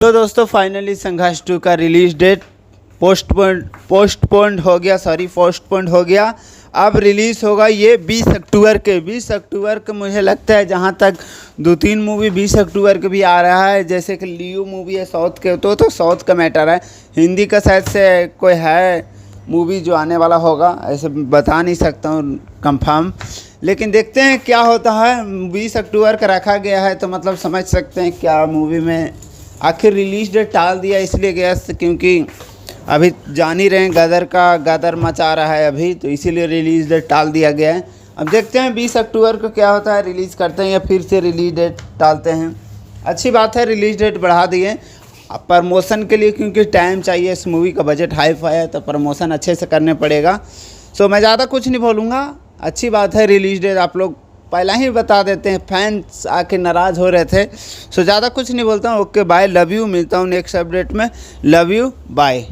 तो दोस्तों फाइनली संघर्ष 2 का रिलीज डेट पोस्टपोन्ड हो गया। अब रिलीज़ होगा ये 20 अक्टूबर के। 20 अक्टूबर को मुझे लगता है, जहाँ तक 2-3 मूवी 20 अक्टूबर के भी आ रहा है, जैसे कि लियो मूवी है साउथ के, तो साउथ का मैटर है। हिंदी का शायद से कोई है मूवी जो आने वाला होगा, ऐसे बता नहीं सकता हूँ कंफर्म, लेकिन देखते हैं क्या होता है। 20 अक्टूबर का रखा गया है तो मतलब समझ सकते हैं क्या मूवी में आखिर रिलीज डेट टाल दिया इसलिए गया, क्योंकि अभी जान ही रहे हैं गदर मचा रहा है अभी, तो इसीलिए रिलीज़ डेट टाल दिया गया है। अब देखते हैं 20 अक्टूबर को क्या होता है, रिलीज़ करते हैं या फिर से रिलीज डेट टालते हैं। अच्छी बात है रिलीज डेट बढ़ा दिए प्रमोशन के लिए, क्योंकि टाइम चाहिए। इस मूवी का बजट हाई फाई है तो प्रमोशन अच्छे से करने पड़ेगा। सो मैं ज़्यादा कुछ नहीं बोलूँगा, अच्छी बात है रिलीज डेट आप लोग पहला ही बता देते हैं, फैंस आके नाराज़ हो रहे थे। सो ज़्यादा कुछ नहीं बोलता हूँ। ओके बाय, लव यू, मिलता हूँ नेक्स्ट अपडेट में। Love you, bye.